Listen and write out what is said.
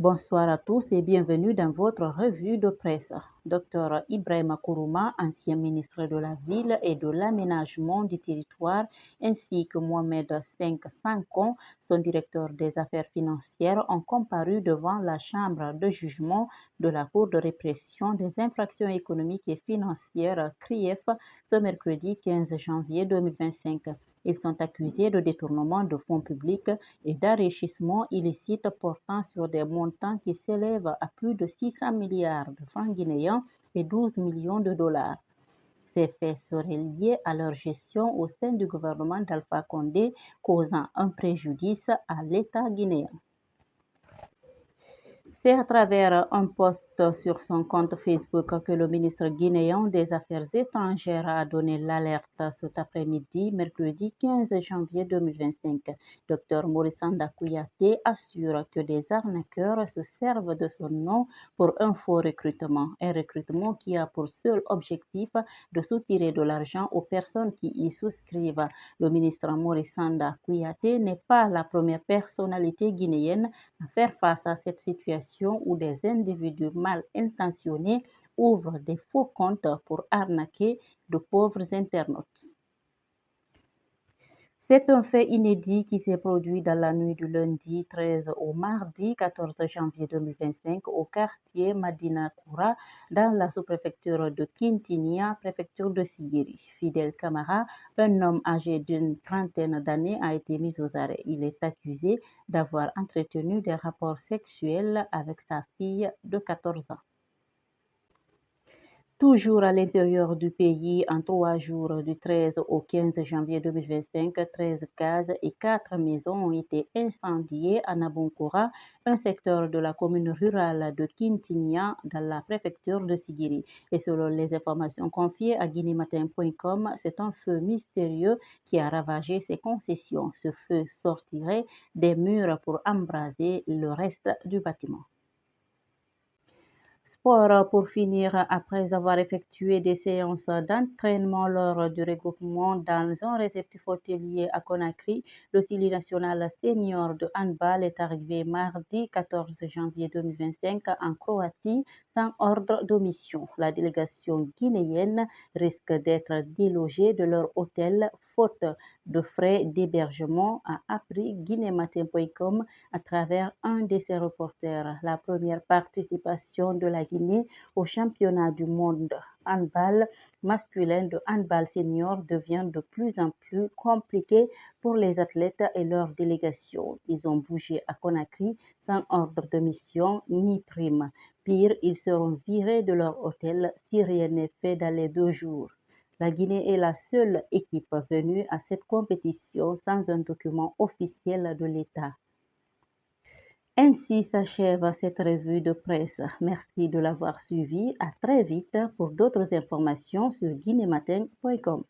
Bonsoir à tous et bienvenue dans votre revue de presse. Dr Ibrahima Kourouma, ancien ministre de la Ville et de l'Aménagement du Territoire, ainsi que Mohamed Senk Sankon, son directeur des affaires financières, ont comparu devant la Chambre de jugement de la Cour de répression des infractions économiques et financières CRIEF ce mercredi 15 janvier 2025. Ils sont accusés de détournement de fonds publics et d'enrichissement illicite portant sur des montants qui s'élèvent à plus de 600 milliards de francs guinéens et 12 millions de dollars. Ces faits seraient liés à leur gestion au sein du gouvernement d'Alpha Condé, causant un préjudice à l'État guinéen. C'est à travers un post sur son compte Facebook que le ministre guinéen des Affaires étrangères a donné l'alerte cet après-midi, mercredi 15 janvier 2025. Dr Morissanda Kouyaté assure que des arnaqueurs se servent de son nom pour un faux recrutement, un recrutement qui a pour seul objectif de soutirer de l'argent aux personnes qui y souscrivent. Le ministre Morissanda Kouyaté n'est pas la première personnalité guinéenne à faire face à cette situation où des individus mal intentionnés ouvrent des faux comptes pour arnaquer de pauvres internautes. C'est un fait inédit qui s'est produit dans la nuit du lundi 13 au mardi 14 janvier 2025 au quartier Madina Koura dans la sous-préfecture de Kintinia, préfecture de Sigiri. Fidel Camara, un homme âgé d'une trentaine d'années, a été mis aux arrêts. Il est accusé d'avoir entretenu des rapports sexuels avec sa fille de 14 ans. Toujours à l'intérieur du pays, en 3 jours du 13 au 15 janvier 2025, 13 cases et 4 maisons ont été incendiées à Nabonkora, un secteur de la commune rurale de Kintinia dans la préfecture de Sigiri. Et selon les informations confiées à guinématin.com, c'est un feu mystérieux qui a ravagé ces concessions. Ce feu sortirait des murs pour embraser le reste du bâtiment. Sport pour finir, après avoir effectué des séances d'entraînement lors du regroupement dans un réceptif hôtelier à Conakry, le Sili national senior de handball est arrivé mardi 14 janvier 2025 en Croatie sans ordre de mission. La délégation guinéenne risque d'être délogée de leur hôtel faute de frais d'hébergement, a appris guinématin.com à travers un de ses reporters. La première participation de la Guinée au championnat du monde handball masculin de handball senior devient de plus en plus compliquée pour les athlètes et leurs délégations. Ils ont bougé à Conakry sans ordre de mission ni prime. Pire, ils seront virés de leur hôtel si rien n'est fait dans les 2 jours. La Guinée est la seule équipe venue à cette compétition sans un document officiel de l'État. Ainsi s'achève cette revue de presse. Merci de l'avoir suivi. À très vite pour d'autres informations sur guinématin.com.